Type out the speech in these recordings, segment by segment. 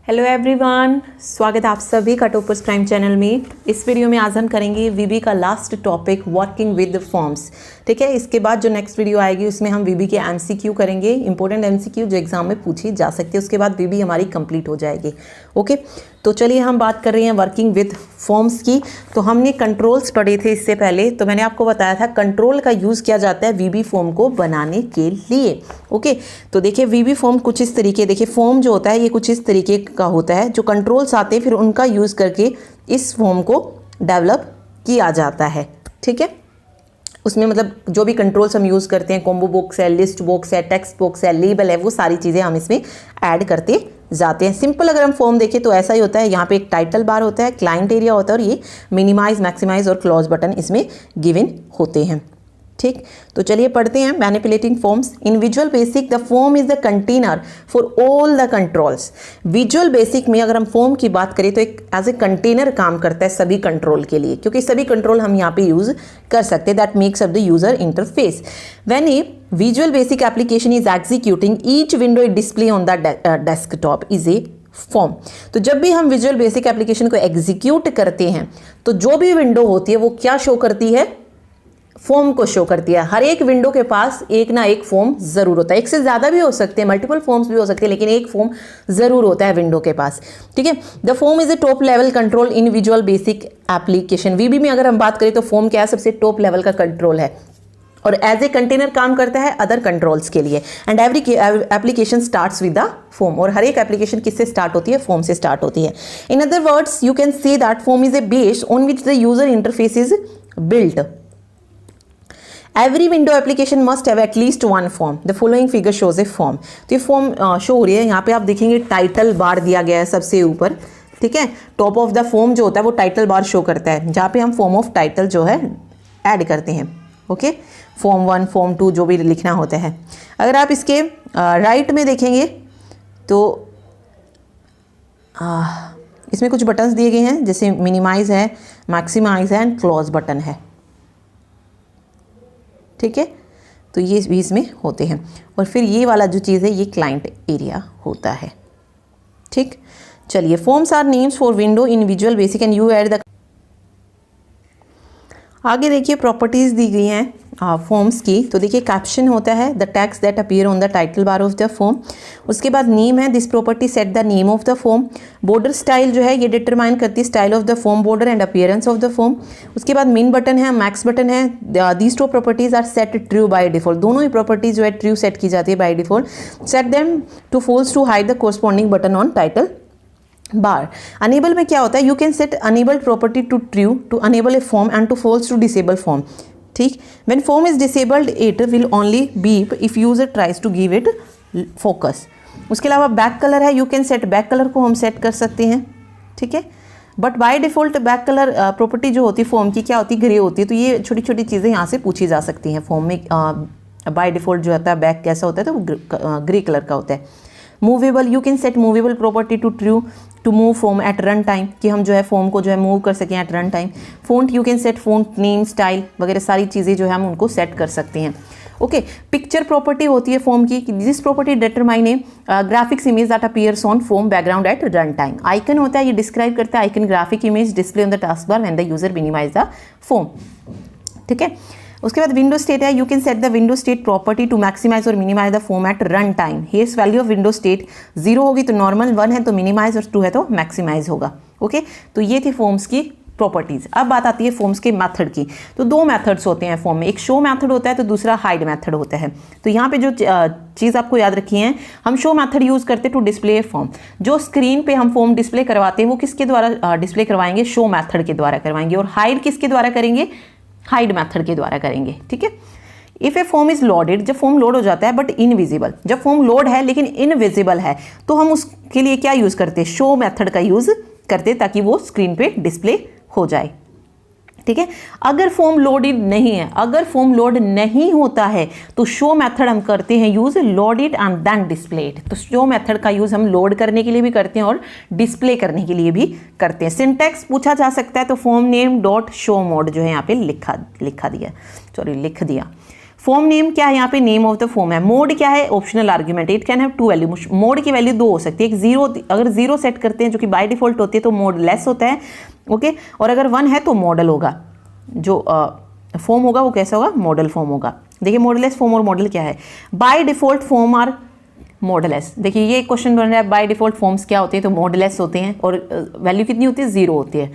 Hello everyone, स्वागत है आप सभी का टॉपर्स प्राइम चैनल में। इस वीडियो में आज हम करेंगे वीबी का last topic working with forms. ठीक है, इसके बाद जो नेक्स्ट वीडियो आएगी उसमें हम वीबी के एमसीक्यू करेंगे, इंपॉर्टेंट एमसीक्यू जो एग्जाम में पूछी जा सकती है। उसके बाद वीबी हमारी कंप्लीट हो जाएगी। ओके, तो चलिए हम बात कर रहे हैं वर्किंग विद फॉर्म्स की। तो हमने कंट्रोल्स पढ़े थे इससे पहले, तो मैंने आपको बताया था कंट्रोल का यूज़ किया जाता है वीबी फॉर्म को बनाने के लिए। ओके, तो देखिए वीबी फॉर्म कुछ इस तरीके, देखिए फॉर्म जो होता है ये कुछ इस तरीके का होता है। जो कंट्रोल्स आते हैं फिर उनका यूज़ करके इस फॉर्म को डेवलप किया जाता है। ठीक है, उसमें मतलब जो भी कंट्रोल्स हम यूज़ करते हैं, कॉम्बो बॉक्स है, लिस्ट बॉक्स है, टेक्स्ट बॉक्स है, लेबल है, वो सारी चीज़ें हम इसमें ऐड करते जाते हैं। सिंपल अगर हम फॉर्म देखें तो ऐसा ही होता है। यहाँ पे एक टाइटल बार होता है, क्लाइंट एरिया होता है और ये मिनिमाइज, मैक्सिमाइज और क्लोज बटन इसमें गिवन होते हैं। ठीक, तो चलिए पढ़ते हैं manipulating forms. In visual basic the form is the container for all the controls. Visual basic में अगर हम फॉर्म की बात करें तो एक एज ए कंटेनर काम करता है सभी कंट्रोल के लिए, क्योंकि सभी कंट्रोल हम यहाँ पे यूज कर सकते हैं। That makes up the user interface. When A visual basic application is executing each window is display on the desktop is a form. तो जब भी हम विजुअल बेसिक एप्लीकेशन को एग्जीक्यूट करते हैं तो जो भी विंडो होती है वो क्या शो करती है? फॉर्म को शो करती है। हर एक विंडो के पास एक ना एक फॉर्म जरूर होता है। एक से ज्यादा भी हो सकते हैं, मल्टीपल फॉर्म्स भी हो सकते हैं, लेकिन एक फॉर्म जरूर होता है विंडो के पास। ठीक है, the form is a top level control in visual basic application. VB में अगर हम बात करें तो फॉर्म क्या है? सबसे टॉप लेवल का कंट्रोल है और एज ए कंटेनर काम करता है अदर कंट्रोल्स के लिए। And every application starts with the form. और हर एक एप्लीकेशन किससे स्टार्ट होती है? फॉर्म से स्टार्ट होती है। In other words you can say that form is A base on which the user interface is built. Every window application must have at least one form. The following figure shows A form. तो ये form show हो रही है यहाँ पे, आप देखेंगे title bar दिया गया है सबसे ऊपर। ठीक है, टॉप ऑफ द फॉर्म जो होता है वो टाइटल बार शो करता है, जहाँ पे हम फॉर्म ऑफ टाइटल जो है ऐड करते हैं। ओके, फॉर्म 1, फॉर्म 2 जो भी लिखना होता है। अगर आप इसके राइट में देखेंगे तो इसमें कुछ बटन्स दिए गए हैं, जैसे मिनिमाइज है, मैक्सिमाइज है एंड क्लोज बटन है। ठीक है, तो ये भी इसमें होते हैं। और फिर ये वाला जो चीज़ है ये क्लाइंट एरिया होता है। ठीक, चलिए forms are names for window in visual Basic and you add the. आगे देखिए प्रॉपर्टीज दी गई हैं फॉर्म्स की। तो देखिए कैप्शन होता है the text that appear on the title bar of the form. उसके बाद नेम है, this property set the name of the form. Border style जो है ये डिटरमाइन करती है style of the form, border and appearance of the form. उसके बाद मिन बटन है, मैक्स बटन है। These two properties are set true by default. दोनों ही प्रॉपर्टीज जो है ट्रू सेट की जाती है by default. Set them to false to hide the corresponding button on title bar. Enable में क्या होता है? You can set enable property to true to enable a form and to false to disable form. ठीक, when form is disabled it will only beep if user tries to give it focus. उसके अलावा back colour है, you can set back colour को हम सेट कर सकते हैं। ठीक है, but by default back colour property जो होती है फॉर्म की क्या होती है? ग्रे होती है। तो ये छोटी छोटी चीज़ें यहाँ से पूछी जा सकती हैं। फॉर्म में बाय डिफॉल्ट जो होता है बैक कैसा होता है? तो वो ग्रे कलर का होता है। Movable, you can set movable property to true to move form at run time, कि हम जो है फॉर्म को जो है मूव कर सकें at run time. Font, you can set font name, style वगैरह सारी चीज़ें जो है हम उनको सेट कर सकते हैं। ओके, पिक्चर प्रॉपर्टी होती है फॉर्म की। This property determine a graphics image that appears on form background at run time. Icon होता है, ये डिस्क्राइब करता है icon graphic image display on the task bar when the user minimise the form. ठीक है, उसके बाद विंडो स्टेट है, you can set the window state property to maximise और minimise the form at run time. Here's value of window state 0 होगी तो normal, 1 है तो मिनिमाइज और 2 है तो मैक्सिमाइज होगा। ओके, तो ये थी फॉर्म्स की प्रॉपर्टीज। अब बात आती है फॉर्म्स के मेथड की। तो दो मेथड्स होते हैं फॉर्म में, एक शो मेथड होता है तो दूसरा हाइड मेथड होता है। तो यहाँ पे जो चीज़ आपको याद रखी है, हम शो मेथड यूज करते हैं टू डिस्प्ले फॉर्म। जो स्क्रीन पे हम फॉर्म डिस्प्ले करवाते हैं वो किसके द्वारा डिस्प्ले करवाएंगे? शो मेथड के द्वारा करवाएंगे। और हाइड किसके द्वारा करेंगे? हाइड मेथड के द्वारा करेंगे। ठीक है, if A form is loaded, जब फॉर्म लोड हो जाता है बट इनविजिबल, जब फॉर्म लोड है लेकिन इनविजिबल है तो हम उसके लिए क्या यूज करते हैं? शो मेथड का यूज करते हैं ताकि वो स्क्रीन पे डिस्प्ले हो जाए। ठीक है, अगर फॉर्म लोडेड नहीं है, अगर फॉर्म लोड नहीं होता है तो शो मेथड हम करते हैं use load it and then display it. तो शो मेथड का यूज हम लोड करने के लिए भी करते हैं और डिस्प्ले करने के लिए भी करते हैं। सिंटैक्स पूछा जा सकता है तो form name dot show mode जो है यहाँ पे लिख दिया। फॉर्म नेम क्या है यहाँ पे, नेम ऑफ द फॉर्म है। मोड क्या है, optional argument, it can have two value. Mode की वैल्यू दो हो सकती है, एक जीरो, अगर जीरो सेट करते हैं जो कि बाय डिफॉल्ट होती है तो मोड लेस होता है, ओके, और अगर 1 है तो मॉडल होगा, जो फॉर्म होगा वो कैसा होगा, मॉडल फॉर्म होगा। देखिए मॉडलेस फॉर्म और मॉडल क्या है, by default form are modeless. देखिए ये क्वेश्चन बन रहा है बाय डिफॉल्ट फॉर्म्स क्या होते हैं, तो मॉडलेस होते हैं और वैल्यू कितनी होती है, 0 होती है।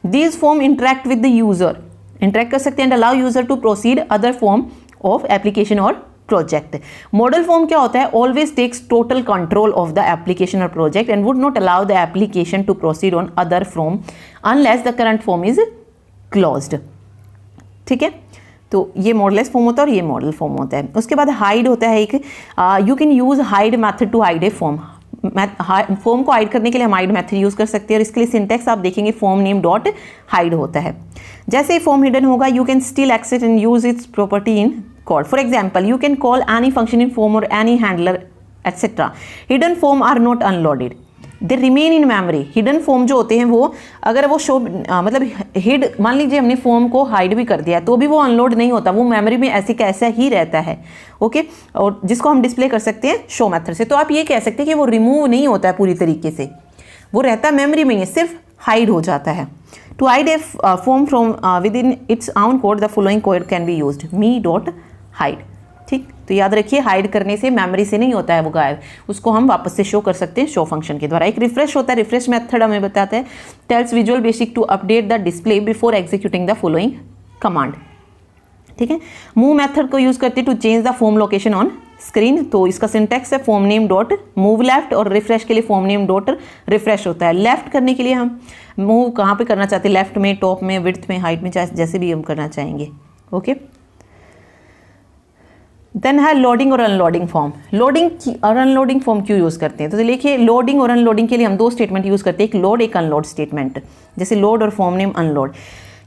These form interact with the user, interact कर सकते हैं, and allow user to proceed other form of application और प्रोजेक्ट। मॉडल फॉर्म क्या होता है, always takes total control of the application और project and would not allow the application to proceed on other form unless the current form is closed. ठीक है, तो ये modulus form होता है और ये मॉडल फॉर्म होता है। उसके बाद हाइड होता है एक, you can use hide method to hide a form. Form को हाइड करने के लिए हम हाइड मेथड यूज कर सकते हैं और इसके लिए सिंटेक्स आप देखेंगे फॉर्म नेम डॉट हाइड होता है। जैसे ही फॉर्म हिडन होगा you can still access and use its property in code. For example you can call any function in form और any handler et cetera. Hidden form are not unloaded, they remain in memory. Hidden form जो होते हैं वो अगर वो show मतलब hide, मान लीजिए हमने फॉर्म को हाइड भी कर दिया तो भी वो अनलोड नहीं होता, वो मेमोरी में ऐसे का ऐसा ही रहता है, ओके, और जिसको हम डिस्प्ले कर सकते हैं शो मेथड से। तो आप ये कह सकते हैं कि वो रिमूव नहीं होता है पूरी तरीके से, वो रहता है मेमोरी में ही, सिर्फ हाइड हो जाता है। To hide a form from within its own code the following code can be used, me dot hide. ठीक, तो याद रखिए हाइड करने से मेमोरी से नहीं होता है वो गायब, उसको हम वापस से शो कर सकते हैं शो फंक्शन के द्वारा। एक रिफ्रेश होता है, रिफ्रेश मेथड हमें बताता है tells Visual Basic to update the display before executing the following command. ठीक है, मूव मेथड को यूज करते हैं to change the form location on screen. तो इसका सिंटेक्स है form name dot move left, और रिफ्रेश के लिए फॉर्म नेम डॉट रिफ्रेश होता है। लेफ्ट करने के लिए हम मूव कहाँ पे करना चाहते हैं, लेफ्ट में, टॉप में, विड्थ में, हाइट में, जैसे भी हम करना चाहेंगे, ओके। देन है लोडिंग और अनलोडिंग फॉर्म। लोडिंग और अनलोडिंग फॉर्म क्यों यूज़ करते हैं, तो देखिए लोडिंग और अनलोडिंग के लिए हम दो स्टेटमेंट यूज़ करते हैं, एक लोड एक अनलोड स्टेटमेंट। जैसे लोड और फॉर्म नेम अनलोड।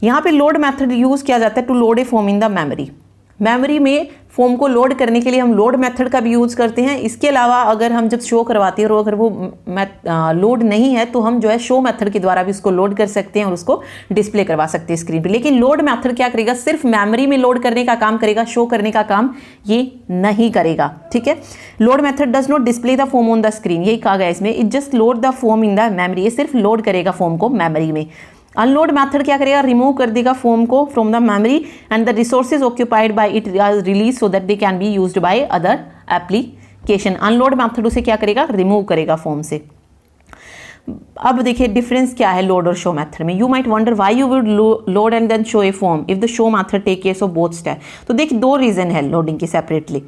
यहाँ पे लोड मेथड यूज़ किया जाता है to load a form in the memory. Memory में फॉर्म को लोड करने के लिए हम लोड मेथड का भी यूज़ करते हैं। इसके अलावा अगर हम जब शो करवाते हैं और अगर वो लोड नहीं है तो हम जो है शो मेथड के द्वारा भी उसको लोड कर सकते हैं और उसको डिस्प्ले करवा सकते हैं स्क्रीन पे। लेकिन लोड मेथड क्या करेगा, सिर्फ मेमोरी में लोड करने का काम करेगा, शो करने का काम ये नहीं करेगा। ठीक है, load method does not display the form on the screen, यही कहा गया इसमें, it just load the form in the memory. ये सिर्फ लोड करेगा फॉर्म को मेमोरी में। अनलोड मेथड क्या करेगा, रिमूव कर देगा फॉर्म को from the memory and the resources occupied by it are release so that they can be used by other application. Unload method उसे क्या करेगा, रिमूव करेगा फॉर्म से। अब देखिए डिफरेंस क्या है लोड और शो मेथड में। You might wonder why you would load and then show a form if the show method take care of both step. तो देखिए दो रीजन है लोडिंग के separately.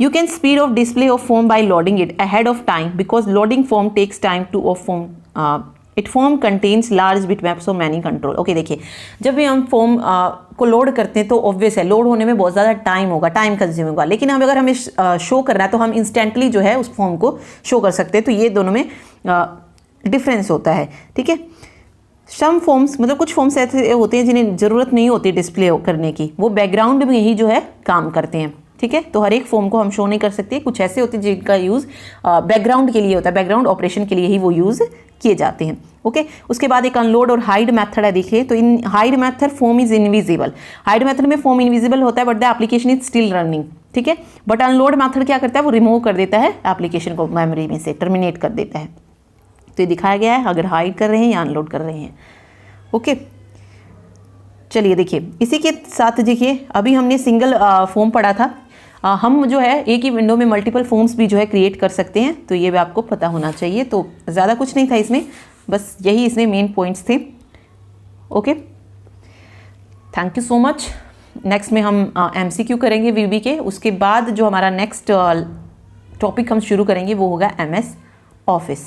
You can speed of display of form by loading it ahead of time because loading form takes time to of form it form contains large bitmaps or many control. Okay, देखिए जब भी हम form को load करते हैं तो obvious है load होने में बहुत ज़्यादा टाइम होगा, टाइम कंज्यूम होगा। लेकिन हम अगर हमें शो करना है तो हम इंस्टेंटली जो है उस फॉर्म को शो कर सकते हैं। तो ये दोनों में डिफरेंस होता है। ठीक है, सम फॉर्म्स मतलब कुछ फॉर्म्स ऐसे होते हैं जिन्हें ज़रूरत नहीं होती डिस्प्ले करने की, वो बैकग्राउंड में ही जो है काम करते हैं। ठीक है, तो हर एक फॉर्म को हम शो नहीं कर सकते, कुछ ऐसे होते हैं जिनका यूज़ बैकग्राउंड के लिए होता है, बैकग्राउंड ऑपरेशन के लिए ही वो यूज़ किए जाते हैं। ओके, उसके बाद एक अनलोड और हाइड मेथड है। देखिए तो in hide method form is invisible. Hide method में फॉर्म इनविजिबल होता है but the application is still running. ठीक है, बट अनलोड मेथड क्या करता है, वो रिमूव कर देता है एप्लीकेशन को मेमोरी में से, टर्मिनेट कर देता है। तो ये दिखाया गया है अगर हाइड कर रहे हैं या अनलोड कर रहे हैं। ओके, चलिए देखिए इसी के साथ देखिए अभी हमने सिंगल फॉर्म पढ़ा था। हम जो है एक ही विंडो में मल्टीपल फॉर्म्स भी जो है क्रिएट कर सकते हैं, तो ये भी आपको पता होना चाहिए। तो ज़्यादा कुछ नहीं था इसमें, बस यही इसमें मेन पॉइंट्स थे। Okay, thank you so much. Next में हम MCQ करेंगे VB के, उसके बाद जो हमारा नेक्स्ट टॉपिक हम शुरू करेंगे वो होगा MS ऑफिस।